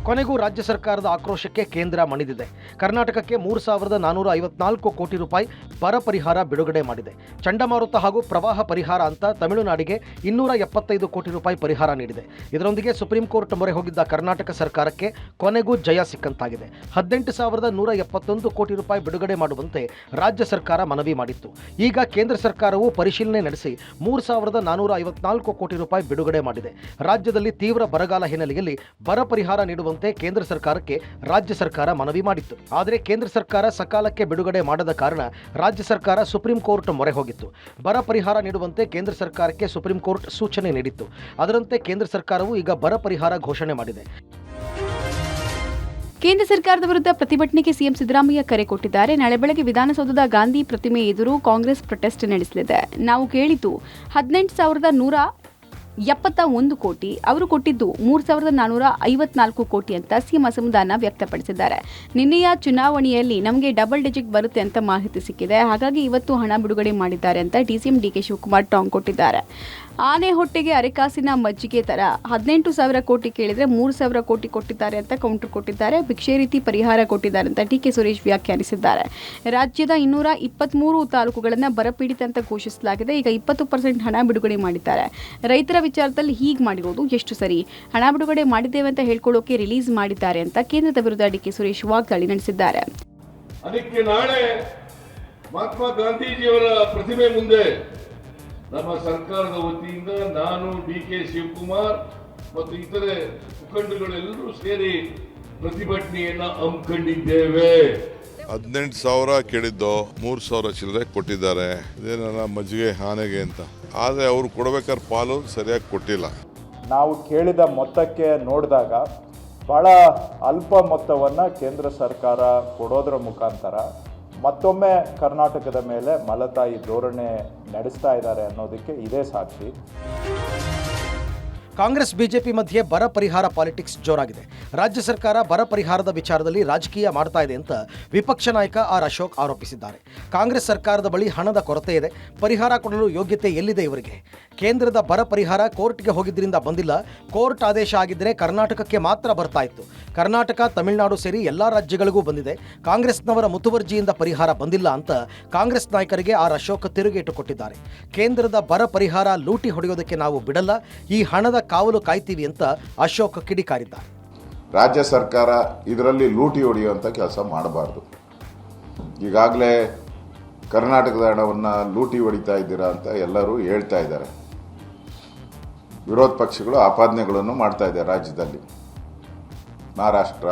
ಕೊನೆಗೂ ರಾಜ್ಯ ಸರ್ಕಾರದ ಆಕ್ರೋಶಕ್ಕೆ ಕೇಂದ್ರ ಮಣಿದಿದೆ. ಕರ್ನಾಟಕಕ್ಕೆ 3,454 ಕೋಟಿ ರೂಪಾಯಿ ಬರ ಪರಿಹಾರ ಬಿಡುಗಡೆ ಮಾಡಿದೆ. ಚಂಡಮಾರುತ ಹಾಗೂ ಪ್ರವಾಹ ಪರಿಹಾರ ಅಂತ ತಮಿಳುನಾಡಿಗೆ 275 ಕೋಟಿ ರೂಪಾಯಿ ಪರಿಹಾರ ನೀಡಿದೆ. ಇದರೊಂದಿಗೆ ಸುಪ್ರೀಂ ಕೋರ್ಟ್ ಮೊರೆ ಹೋಗಿದ್ದ ಕರ್ನಾಟಕ ಸರ್ಕಾರಕ್ಕೆ ಕೊನೆಗೂ ಜಯ ಸಿಕ್ಕಂತಾಗಿದೆ. 18,171 ಕೋಟಿ ರೂಪಾಯಿ ಬಿಡುಗಡೆ ಮಾಡುವಂತೆ ರಾಜ್ಯ ಸರ್ಕಾರ ಮನವಿ ಮಾಡಿತ್ತು. ಈಗ ಕೇಂದ್ರ ಸರ್ಕಾರವು ಪರಿಶೀಲನೆ ನಡೆಸಿ 3,454 ಕೋಟಿ ರೂಪಾಯಿ ಬಿಡುಗಡೆ ಮಾಡಿದೆ. ರಾಜ್ಯದಲ್ಲಿ ತೀವ್ರ ಬರಗಾಲ ಹಿನ್ನೆಲೆಯಲ್ಲಿ ಬರ ಪರಿಹಾರ ನೀಡುವಂತೆ ಕೇಂದ್ರ ಸರ್ಕಾರಕ್ಕೆ ರಾಜ್ಯ ಸರ್ಕಾರ ಮನವಿ ಮಾಡಿತ್ತು. ಆದರೆ ಕೇಂದ್ರ ಸರ್ಕಾರ ಸಕಾಲಕ್ಕೆ ಬಿಡುಗಡೆ ಮಾಡದ ಕಾರಣ ರಾಜ್ಯ ಸರ್ಕಾರ ಸುಪ್ರೀಂ ಕೋರ್ಟ್ ಮೊರೆ ಹೋಗಿತ್ತು. ಬರ ಪರಿಹಾರ ನೀಡುವಂತೆ ಕೇಂದ್ರ ಸರ್ಕಾರಕ್ಕೆ ಸುಪ್ರೀಂ ಕೋರ್ಟ್ ಸೂಚನೆ ನೀಡಿತ್ತು. ಅದರಂತೆ ಕೇಂದ್ರ ಸರ್ಕಾರವು ಈಗ ಬರ ಪರಿಹಾರ ಘೋಷಣೆ ಮಾಡಿದೆ. ಕೇಂದ್ರ ಸರ್ಕಾರದ ವಿರುದ್ಧ ಪ್ರತಿಭಟನೆಗೆ ಸಿಎಂ ಸಿದ್ದರಾಮಯ್ಯ ಕರೆ ಕೊಟ್ಟಿದ್ದಾರೆ. ನಾಳೆ ಬೆಳಗ್ಗೆ ವಿಧಾನಸೌಧದ ಗಾಂಧಿ ಪ್ರತಿಮೆ ಎದುರು ಕಾಂಗ್ರೆಸ್ ಪ್ರೊಟೆಸ್ಟ್ ನಡೆಸಲಿದೆ. ನಾವು ಕೇಳಿದ್ದು 18,171 ಕೋಟಿ, ಅವರು ಕೊಟ್ಟಿದ್ದು 3,454 ಕೋಟಿ ಅಂತ ಸಿಎಂ ಅಸಮಾಧಾನ ವ್ಯಕ್ತಪಡಿಸಿದ್ದಾರೆ. ನಿನ್ನೆಯ ಚುನಾವಣೆಯಲ್ಲಿ ನಮಗೆ ಡಬಲ್ ಡಿಜಿಟ್ ಬರುತ್ತೆ ಅಂತ ಮಾಹಿತಿ ಸಿಕ್ಕಿದೆ, ಹಾಗಾಗಿ ಇವತ್ತು ಹಣ ಬಿಡುಗಡೆ ಮಾಡಿದ್ದಾರೆ ಅಂತ ಡಿಸಿಎಂ ಡಿಕೆ ಶಿವಕುಮಾರ್ ಟಾಂಗ್ ಕೊಟ್ಟಿದ್ದಾರೆ. ಆನೆ ಹೊಟ್ಟೆಗೆ ಅರೆಕಾಸಿನ ಮಜ್ಜಿಗೆ ತರ 18,000 ಕೋಟಿ ಕೇಳಿದ್ರೆ 3,000 ಕೋಟಿ ಕೊಟ್ಟಿದ್ದಾರೆ ಅಂತ ಕೌಂಟರ್ ಕೊಟ್ಟಿದ್ದಾರೆ. ಭಿಕ್ಷೆ ರೀತಿ ಪರಿಹಾರ ಕೊಟ್ಟಿದ್ದಾರೆ ಅಂತ ಡಿಕೆ ಸುರೇಶ್ ವ್ಯಾಖ್ಯಾನಿಸಿದ್ದಾರೆ. ರಾಜ್ಯದ 223 ತಾಲೂಕುಗಳನ್ನು ಬರಪೀಡಿತ ಅಂತ ಘೋಷಿಸಲಾಗಿದೆ. ಈಗ 20% ಹಣ ಬಿಡುಗಡೆ ಮಾಡಿದ್ದಾರೆ. ರೈತರ ವಿಚಾರದಲ್ಲಿ ಹೀಗೆ ಮಾಡಿರೋದು ಎಷ್ಟು ಸರಿ? ಹಣ ಬಿಡುಗಡೆ ಮಾಡಿದ್ದೇವೆ ಅಂತ ಹೇಳ್ಕೊಳ್ಳೋಕೆ ರಿಲೀಸ್ ಮಾಡಿದ್ದಾರೆ ಅಂತ ಕೇಂದ್ರದ ವಿರುದ್ಧ ಡಿಕೆ ಸುರೇಶ್ ವಾಗ್ದಾಳಿ ನಡೆಸಿದ್ದಾರೆ. ಅದಕ್ಕೆ ನಾಳೆ ಮಹಾತ್ಮ ಗಾಂಧೀಜಿಯವರ ಪ್ರತಿಮೆ ಮುಂದೆ ನಮ್ಮ ಸರ್ಕಾರದ ವತಿಯಿಂದ ನಾನು ಡಿಕೆ ಶಿವಕುಮಾರ್ ಮತ್ತು ಇತರೆ ಮುಖಂಡಗಳೆಲ್ಲರೂ ಸೇರಿ ಪ್ರತಿಭಟನೆಯನ್ನ ಹಮ್ಮಿಕೊಂಡಿದ್ದೇವೆ. 18,000 ಕೇಳಿದ್ದು 3,000 ಚಿಲ್ಲರೆ ಕೊಟ್ಟಿದ್ದಾರೆ. ಇದೇನ ಮಜ್ಜಿಗೆ ಆನೆಗೆ ಅಂತ. ಆದರೆ ಅವರು ಕೊಡಬೇಕಾದ ಪಾಲು ಸರಿಯಾಗಿ ಕೊಟ್ಟಿಲ್ಲ. ನಾವು ಕೇಳಿದ ಮೊತ್ತಕ್ಕೆ ನೋಡಿದಾಗ ಬಹಳ ಅಲ್ಪ ಮೊತ್ತವನ್ನು ಕೇಂದ್ರ ಸರ್ಕಾರ ಕೊಡೋದ್ರ ಮುಖಾಂತರ ಮತ್ತೊಮ್ಮೆ ಕರ್ನಾಟಕದ ಮೇಲೆ ಮಲತಾಯಿ ಧೋರಣೆ ನಡೆಸ್ತಾ ಇದ್ದಾರೆ ಅನ್ನೋದಕ್ಕೆ ಇದೇ ಸಾಕ್ಷಿ. ಕಾಂಗ್ರೆಸ್ ಬಿಜೆಪಿ ಮಧ್ಯೆ ಬರ ಪರಿಹಾರ ಪಾಲಿಟಿಕ್ಸ್ ಜೋರಾಗಿದೆ. ರಾಜ್ಯ ಸರ್ಕಾರ ಬರ ಪರಿಹಾರದ ವಿಚಾರದಲ್ಲಿ ರಾಜಕೀಯ ಮಾಡ್ತಾ ಇದೆ ಅಂತ ವಿಪಕ್ಷ ನಾಯಕ ಆರ್ ಅಶೋಕ್ ಆರೋಪಿಸಿದ್ದಾರೆ. ಕಾಂಗ್ರೆಸ್ ಸರ್ಕಾರದ ಬಳಿ ಹಣದ ಕೊರತೆ ಇದೆ, ಪರಿಹಾರ ಕೊಡಲು ಯೋಗ್ಯತೆ ಎಲ್ಲಿದೆ ಇವರಿಗೆ? ಕೇಂದ್ರದ ಬರ ಪರಿಹಾರ ಕೋರ್ಟ್ಗೆ ಹೋಗಿದ್ದರಿಂದ ಬಂದಿಲ್ಲ. ಕೋರ್ಟ್ ಆದೇಶ ಆಗಿದ್ದರೆ ಕರ್ನಾಟಕಕ್ಕೆ ಮಾತ್ರ ಬರ್ತಾ ಇತ್ತು. ಕರ್ನಾಟಕ, ತಮಿಳುನಾಡು ಸೇರಿ ಎಲ್ಲ ರಾಜ್ಯಗಳಿಗೂ ಬಂದಿದೆ. ಕಾಂಗ್ರೆಸ್ನವರ ಮುತುವರ್ಜಿಯಿಂದ ಪರಿಹಾರ ಬಂದಿಲ್ಲ ಅಂತ ಕಾಂಗ್ರೆಸ್ ನಾಯಕರಿಗೆ ಆರ್ ಅಶೋಕ್ ತಿರುಗೇಟು ಕೊಟ್ಟಿದ್ದಾರೆ. ಕೇಂದ್ರದ ಬರ ಪರಿಹಾರ ಲೂಟಿ ಹೊಡೆಯೋದಕ್ಕೆ ನಾವು ಬಿಡಲ್ಲ, ಈ ಹಣದ ಕಾವಲು ಕಾಯ್ತೀವಿ ಅಂತ ಅಶೋಕ್ ಕಿಡಿಕಾರಿದ್ದಾರೆ. ರಾಜ್ಯ ಸರ್ಕಾರ ಇದರಲ್ಲಿ ಲೂಟಿ ಹೊಡೆಯುವಂಥ ಕೆಲಸ ಮಾಡಬಾರ್ದು. ಈಗಾಗಲೇ ಕರ್ನಾಟಕದ ಹಣವನ್ನು ಲೂಟಿ ಹೊಡಿತಾ ಇದ್ದೀರಾ ಅಂತ ಎಲ್ಲರೂ ಹೇಳ್ತಾ ಇದ್ದಾರೆ. ವಿರೋಧ ಪಕ್ಷಗಳು ಆಪಾದನೆಗಳನ್ನು ಮಾಡ್ತಾ ಇದ್ದಾರೆ. ರಾಜ್ಯದಲ್ಲಿ ಮಹಾರಾಷ್ಟ್ರ,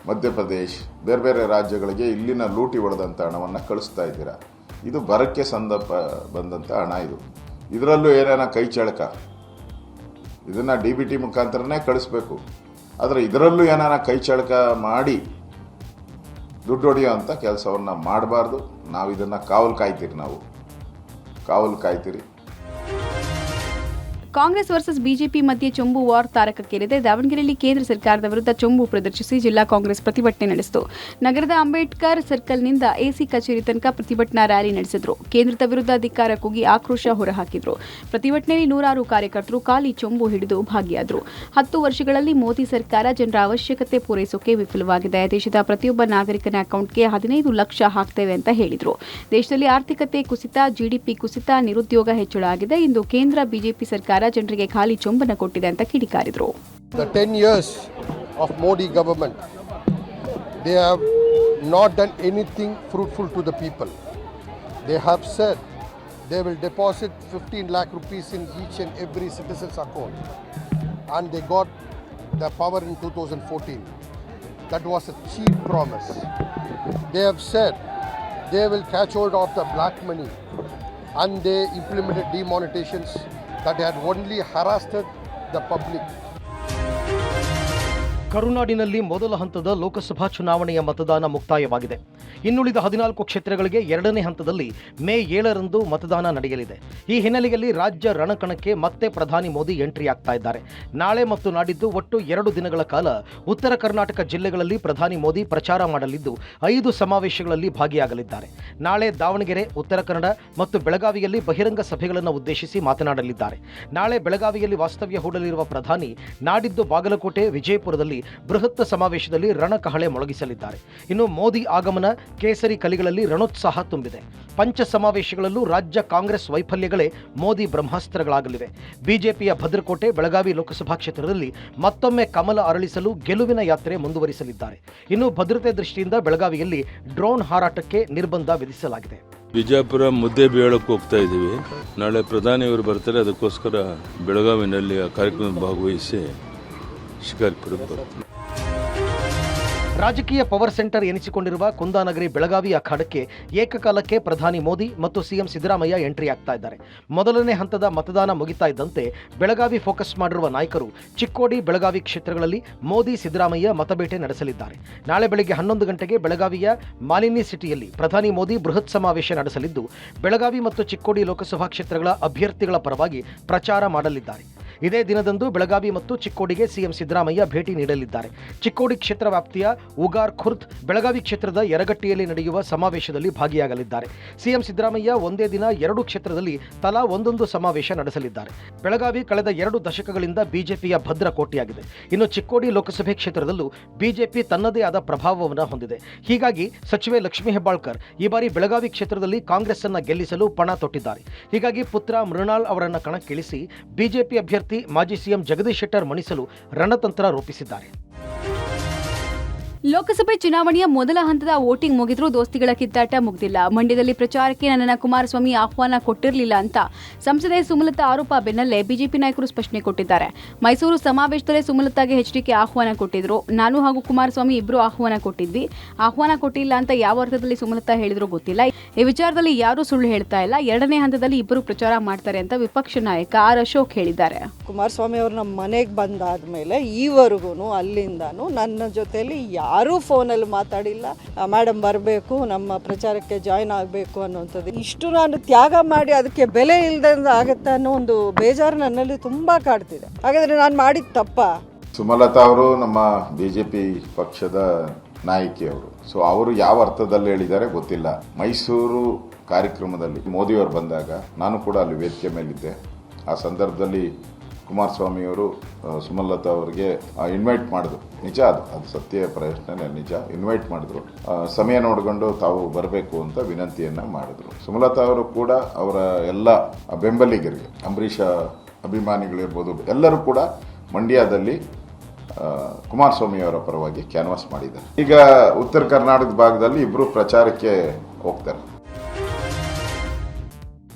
ಮಧ್ಯಪ್ರದೇಶ್, ಬೇರೆ ಬೇರೆ ರಾಜ್ಯಗಳಿಗೆ ಇಲ್ಲಿನ ಲೂಟಿ ಹೊಡೆದಂಥ ಹಣವನ್ನು ಕಳಿಸ್ತಾ ಇದ್ದೀರಾ. ಇದು ಬರಕ್ಕೆ ಸಂದರ್ಭ ಬಂದಂಥ ಹಣ. ಇದರಲ್ಲೂ ಏನೇನ ಕೈ ಚಳಕ, ಇದನ್ನು DBT ಮುಖಾಂತರನೇ ಕಳಿಸ್ಬೇಕು. ಆದರೆ ಇದರಲ್ಲೂ ಏನಾರ ಕೈ ಚಳಕ ಮಾಡಿ ದುಡ್ಡು ಹೊಡೆಯೋ ಅಂಥ ಕೆಲಸವನ್ನು ಮಾಡಬಾರ್ದು. ನಾವು ಇದನ್ನು ಕಾವಲು ಕಾಯ್ತೀರಿ. ಕಾಂಗ್ರೆಸ್ ವರ್ಸಸ್ ಬಿಜೆಪಿ ಮಧ್ಯೆ ಚೊಂಬು ವಾರ್ ತಾರಕಕ್ಕೇರಿದೆ. ದಾವಣಗೆರೆಯಲ್ಲಿ ಕೇಂದ್ರ ಸರ್ಕಾರದ ವಿರುದ್ಧ ಚೊಂಬು ಪ್ರದರ್ಶಿಸಿ ಜಿಲ್ಲಾ ಕಾಂಗ್ರೆಸ್ ಪ್ರತಿಭಟನೆ ನಡೆಸಿತು. ನಗರದ ಅಂಬೇಡ್ಕರ್ ಸರ್ಕಲ್ನಿಂದ ಎಸಿ ಕಚೇರಿ ತನಕ ಪ್ರತಿಭಟನಾ ರ್ಯಾಲಿ ನಡೆಸಿದ್ರು. ಕೇಂದ್ರದ ವಿರುದ್ಧ ಧಿಕ್ಕಾರ ಕೂಗಿ ಆಕ್ರೋಶ ಹೊರಹಾಕಿದ್ರು. ಪ್ರತಿಭಟನೆಯಲ್ಲಿ ನೂರಾರು ಕಾರ್ಯಕರ್ತರು ಖಾಲಿ ಚೊಂಬು ಹಿಡಿದು ಭಾಗಿಯಾದರು. 10 ವರ್ಷಗಳಲ್ಲಿ ಮೋದಿ ಸರ್ಕಾರ ಜನರ ಅವಶ್ಯಕತೆ ಪೂರೈಸೋಕೆ ವಿಫಲವಾಗಿದೆ. ದೇಶದ ಪ್ರತಿಯೊಬ್ಬ ನಾಗರಿಕನ ಅಕೌಂಟ್ಗೆ 15 ಲಕ್ಷ ಹಾಕ್ತೇವೆ ಅಂತ ಹೇಳಿದ್ರು. ದೇಶದಲ್ಲಿ ಆರ್ಥಿಕತೆ ಕುಸಿತ, ಜಿಡಿಪಿ ಕುಸಿತ, ನಿರುದ್ಯೋಗ ಹೆಚ್ಚಳ ಆಗಿದೆ. ಇಂದು ಕೇಂದ್ರ ಬಿಜೆಪಿ ಸರ್ಕಾರ ಜನರಿಗೆ ಖಾಲಿ ಚೊಂಬನ ಕೊಟ್ಟಿದೆ ಅಂತ ಕಿಡಿಕಾರಿದ್ರು. The 10 years of Modi government, they have not done anything fruitful to the people. They have said they will deposit 15 lakh rupees in each and every citizen's account, and they got the power in 2014. That was a cheap promise. They have said they will catch hold of the black money, and they implemented demonetizations that had only harassed the public. ಕರುನಾಡಿನಲ್ಲಿ ಮೊದಲ ಹಂತದ ಲೋಕಸಭಾ ಚುನಾವಣೆಯ ಮತದಾನ ಮುಕ್ತಾಯವಾಗಿದೆ. ಇನ್ನುಳಿದ 14 ಕ್ಷೇತ್ರಗಳಿಗೆ ಎರಡನೇ ಹಂತದಲ್ಲಿ ಮೇ 7ರಂದು ಮತದಾನ ನಡೆಯಲಿದೆ. ಈ ಹಿನ್ನೆಲೆಯಲ್ಲಿ ರಾಜ್ಯ ರಣಕಣಕ್ಕೆ ಮತ್ತೆ ಪ್ರಧಾನಿ ಮೋದಿ ಎಂಟ್ರಿ ಆಗ್ತಾ ಇದ್ದಾರೆ. ನಾಳೆ ಮತ್ತು ನಾಡಿದ್ದು ಒಟ್ಟು 2 ದಿನಗಳ ಕಾಲ ಉತ್ತರ ಕರ್ನಾಟಕ ಜಿಲ್ಲೆಗಳಲ್ಲಿ ಪ್ರಧಾನಿ ಮೋದಿ ಪ್ರಚಾರ ಮಾಡಲಿದ್ದು 5 ಸಮಾವೇಶಗಳಲ್ಲಿ ಭಾಗಿಯಾಗಲಿದ್ದಾರೆ. ನಾಳೆ ದಾವಣಗೆರೆ, ಉತ್ತರ ಕನ್ನಡ ಮತ್ತು ಬೆಳಗಾವಿಯಲ್ಲಿ ಬಹಿರಂಗ ಸಭೆಗಳನ್ನು ಉದ್ದೇಶಿಸಿ ಮಾತನಾಡಲಿದ್ದಾರೆ. ನಾಳೆ ಬೆಳಗಾವಿಯಲ್ಲಿ ವಾಸ್ತವ್ಯ ಹೂಡಲಿರುವ ಪ್ರಧಾನಿ ನಾಡಿದ್ದು ಬಾಗಲಕೋಟೆ, ವಿಜಯಪುರದಲ್ಲಿ ಬೃಹತ್ ಸಮಾವೇಶದಲ್ಲಿ ರಣಕಹಳೆ ಮೊಳಗಿಸಲಿದ್ದಾರೆ. ಇನ್ನು ಮೋದಿ ಆಗಮನ ಕೇಸರಿ ಕಲಿಗಳಲ್ಲಿ ರಣೋತ್ಸಾಹ ತುಂಬಿದೆ. ಪಂಚ ಸಮಾವೇಶಗಳಲ್ಲೂ ರಾಜ್ಯ ಕಾಂಗ್ರೆಸ್ ವೈಫಲ್ಯಗಳೇ ಮೋದಿ ಬ್ರಹ್ಮಾಸ್ತ್ರಗಳಾಗಲಿವೆ. ಬಿಜೆಪಿಯ ಭದ್ರಕೋಟೆ, ಬೆಳಗಾವಿ ಲೋಕಸಭಾ ಕ್ಷೇತ್ರದಲ್ಲಿ ಮತ್ತೊಮ್ಮೆ ಕಮಲ ಅರಳಿಸಲು ಗೆಲುವಿನ ಯಾತ್ರೆ ಮುಂದುವರಿಸಲಿದ್ದಾರೆ. ಇನ್ನು ಭದ್ರತೆ ದೃಷ್ಟಿಯಿಂದ ಬೆಳಗಾವಿಯಲ್ಲಿ ಡ್ರೋನ್ ಹಾರಾಟಕ್ಕೆ ನಿರ್ಬಂಧ ವಿಧಿಸಲಾಗಿದೆ. ಬಿಜಾಪುರ ಮುದ್ದೆ ಬೇಳಕ್ಕೆ ಹೋಗ್ತಾ ಇದ್ದೀವಿ. ನಾಳೆ ಪ್ರಧಾನಿಯವರು ಬರ್ತಾರೆ, ಅದಕ್ಕೋಸ್ಕರ ಬೆಳಗಾವಿನಲ್ಲಿ ಆ ಕಾರ್ಯಕ್ರಮದಲ್ಲಿ ಭಾಗವಹಿಸಿ ಶಿಕಾರಿಪುರಕ್ಕೆ ಬರ್ತಾರೆ. ರಾಜಕೀಯ ಪವರ್ ಸೆಂಟರ್ ಎನಿಸಿಕೊಂಡಿರುವ ಕುಂದಾನಗರಿ ಬೆಳಗಾವಿ ಅಖಾಡಕ್ಕೆ ಏಕಕಾಲಕ್ಕೆ ಪ್ರಧಾನಿ ಮೋದಿ ಮತ್ತು ಸಿಎಂ ಸಿದ್ದರಾಮಯ್ಯ ಎಂಟ್ರಿ ಆಗ್ತಾ ಇದ್ದಾರೆ. ಮೊದಲನೇ ಹಂತದ ಮತದಾನ ಮುಗಿತಾ ಇದ್ದಂತೆ ಬೆಳಗಾವಿ ಫೋಕಸ್ ಮಾಡಿರುವ ನಾಯಕರು ಚಿಕ್ಕೋಡಿ, ಬೆಳಗಾವಿ ಕ್ಷೇತ್ರಗಳಲ್ಲಿ ಮೋದಿ, ಸಿದ್ದರಾಮಯ್ಯ ಮತಬೇಟೆ ನಡೆಸಲಿದ್ದಾರೆ. ನಾಳೆ ಬೆಳಗ್ಗೆ 11 ಗಂಟೆಗೆ ಬೆಳಗಾವಿಯ ಮಾಲಿನಿ ಸಿಟಿಯಲ್ಲಿ ಪ್ರಧಾನಿ ಮೋದಿ ಬೃಹತ್ ಸಮಾವೇಶ ನಡೆಸಲಿದ್ದು, ಬೆಳಗಾವಿ ಮತ್ತು ಚಿಕ್ಕೋಡಿ ಲೋಕಸಭಾ ಕ್ಷೇತ್ರಗಳ ಅಭ್ಯರ್ಥಿಗಳ ಪರವಾಗಿ ಪ್ರಚಾರ ಮಾಡಲಿದ್ದಾರೆ. ಇದೇ ದಿನದಂದು ಬೆಳಗಾವಿ ಮತ್ತು ಚಿಕ್ಕೋಡಿಗೆ ಸಿಎಂ ಸಿದ್ದರಾಮಯ್ಯ ಭೇಟಿ ನೀಡಲಿದ್ದಾರೆ. ಚಿಕ್ಕೋಡಿ ಕ್ಷೇತ್ರ ವ್ಯಾಪ್ತಿಯ ಉಗಾರ್ ಖುರ್ದ್, ಬೆಳಗಾವಿ ಕ್ಷೇತ್ರದ ಯರಗಟ್ಟಿಯಲ್ಲಿ ನಡೆಯುವ ಸಮಾವೇಶದಲ್ಲಿ ಭಾಗಿಯಾಗಲಿದ್ದಾರೆ. ಸಿಎಂ ಸಿದ್ದರಾಮಯ್ಯ ಒಂದೇ ದಿನ 2 ಕ್ಷೇತ್ರದಲ್ಲಿ ತಲಾ ಒಂದೊಂದು ಸಮಾವೇಶ ನಡೆಸಲಿದ್ದಾರೆ. ಬೆಳಗಾವಿ ಕಳೆದ 2 ದಶಕಗಳಿಂದ ಬಿಜೆಪಿಯ ಭದ್ರ ಕೋಟೆಯಾಗಿದೆ. ಇನ್ನು ಚಿಕ್ಕೋಡಿ ಲೋಕಸಭೆ ಕ್ಷೇತ್ರದಲ್ಲೂ ಬಿಜೆಪಿ ತನ್ನದೇ ಆದ ಪ್ರಭಾವವನ್ನು ಹೊಂದಿದೆ. ಹೀಗಾಗಿ ಸಚಿವೆ ಲಕ್ಷ್ಮೀ ಹೆಬ್ಬಾಳ್ಕರ್ ಈ ಬಾರಿ ಬೆಳಗಾವಿ ಕ್ಷೇತ್ರದಲ್ಲಿ ಕಾಂಗ್ರೆಸ್ ಅನ್ನು ಗೆಲ್ಲಿಸಲು ಪಣ ತೊಟ್ಟಿದ್ದಾರೆ. ಹೀಗಾಗಿ ಪುತ್ರ ಮೃಣಾಲ್ ಅವರನ್ನು ಕಣಕ್ಕಿಳಿಸಿ ಬಿಜೆಪಿ ಅಭ್ಯರ್ಥಿ ಮಾಜಿ ಸಿಎಂ ಜಗದೀಶ್ ಶೆಟ್ಟರ್ ಮಣಿಸಲು ರಣತಂತ್ರ ರೂಪಿಸಿದ್ದಾರೆ. ಲೋಕಸಭೆ ಚುನಾವಣೆಯ ಮೊದಲ ಹಂತದ ವೋಟಿಂಗ್ ಮುಗಿದ್ರೂ ದೋಸ್ತಿಗಳ ಕಿತ್ತಾಟ ಮುಗ್ದಿಲ್ಲ. ಮಂಡ್ಯದಲ್ಲಿ ಪ್ರಚಾರಕ್ಕೆ ನನ್ನನ್ನು ಕುಮಾರಸ್ವಾಮಿ ಆಹ್ವಾನ ಕೊಟ್ಟಿರಲಿಲ್ಲ ಅಂತ ಸಂಸದೆ ಸುಮಲತಾ ಆರೋಪ ಬೆನ್ನಲ್ಲೇ ಬಿಜೆಪಿ ನಾಯಕರು ಸ್ಪಷ್ಟನೆ ಕೊಟ್ಟಿದ್ದಾರೆ. ಮೈಸೂರು ಸಮಾವೇಶದಲ್ಲೇ ಸುಮಲತಾಗೆ ಎಚ್ಡಿಕೆ ಆಹ್ವಾನ ಕೊಟ್ಟಿದ್ರು. ನಾನು ಹಾಗೂ ಕುಮಾರಸ್ವಾಮಿ ಇಬ್ಬರು ಆಹ್ವಾನ ಕೊಟ್ಟಿದ್ವಿ. ಆಹ್ವಾನ ಕೊಟ್ಟಿಲ್ಲ ಅಂತ ಯಾವ ಅರ್ಥದಲ್ಲಿ ಸುಮಲತಾ ಹೇಳಿದ್ರು ಗೊತ್ತಿಲ್ಲ. ಈ ವಿಚಾರದಲ್ಲಿ ಯಾರೂ ಸುಳ್ಳು ಹೇಳ್ತಾ ಇಲ್ಲ. ಎರಡನೇ ಹಂತದಲ್ಲಿ ಇಬ್ಬರು ಪ್ರಚಾರ ಮಾಡ್ತಾರೆ ಅಂತ ವಿಪಕ್ಷ ನಾಯಕ ಆರ್ ಅಶೋಕ್ ಹೇಳಿದ್ದಾರೆ. ಕುಮಾರಸ್ವಾಮಿ ಅವರು ನಮ್ಮ ಮನೆಗೆ ಬಂದಾದ್ಮೇಲೆ ಈವರೆಗೂ ಅಲ್ಲಿಂದಾನು ನನ್ನ ಜೊತೆಲಿ ಯಾರೂ ಫೋನಲ್ಲಿ ಮಾತಾಡಿಲ್ಲ. ಮೇಡಮ್ ಬರಬೇಕು, ನಮ್ಮ ಪ್ರಚಾರಕ್ಕೆ ಜಾಯ್ನ್ ಆಗಬೇಕು ಅನ್ನೋಂಥದ್ದು. ಇಷ್ಟು ನಾನು ತ್ಯಾಗ ಮಾಡಿ ಅದಕ್ಕೆ ಬೆಲೆ ಇಲ್ಲದಂಗೆ ಆಗುತ್ತೆ ಅನ್ನೋ ಒಂದು ಬೇಜಾರು ನನ್ನಲ್ಲಿ ತುಂಬ ಕಾಡ್ತಿದೆ. ಹಾಗಾದರೆ ನಾನು ಮಾಡಿದ ತಪ್ಪ? ಸುಮಲತಾ ಅವರು ನಮ್ಮ ಬಿಜೆಪಿ ಪಕ್ಷದ ನಾಯಕಿಯವರು. ಸೊ ಅವರು ಯಾವ ಅರ್ಥದಲ್ಲಿ ಹೇಳಿದ್ದಾರೆ ಗೊತ್ತಿಲ್ಲ. ಮೈಸೂರು ಕಾರ್ಯಕ್ರಮದಲ್ಲಿ ಮೋದಿಯವರು ಬಂದಾಗ ನಾನು ಕೂಡ ಅಲ್ಲಿ ವೇದಿಕೆ ಮೇಲಿದ್ದೆ. ಆ ಸಂದರ್ಭದಲ್ಲಿ ಕುಮಾರಸ್ವಾಮಿಯವರು ಸುಮಲತಾ ಅವರಿಗೆ ಇನ್ವೈಟ್ ಮಾಡಿದ್ರು. ನಿಜ, ಅದು ಸತ್ಯ ಪ್ರಶ್ನೆ, ನಿಜ. ಇನ್ವೈಟ್ ಮಾಡಿದ್ರು. ಸಮಯ ನೋಡಿಕೊಂಡು ತಾವು ಬರಬೇಕು ಅಂತ ವಿನಂತಿಯನ್ನು ಮಾಡಿದ್ರು. ಸುಮಲತಾ ಅವರು ಕೂಡ ಅವರ ಎಲ್ಲ ಬೆಂಬಲಿಗರಿಗೆ, ಅಂಬರೀಷ ಅಭಿಮಾನಿಗಳಿರ್ಬೋದು, ಎಲ್ಲರೂ ಕೂಡ ಮಂಡ್ಯದಲ್ಲಿ ಕುಮಾರಸ್ವಾಮಿ ಅವರ ಪರವಾಗಿ ಕ್ಯಾನ್ವಾಸ್ ಮಾಡಿದ್ದಾರೆ. ಈಗ ಉತ್ತರ ಕರ್ನಾಟಕದ ಭಾಗದಲ್ಲಿ ಇಬ್ಬರು ಪ್ರಚಾರಕ್ಕೆ ಹೋಗ್ತಾರೆ.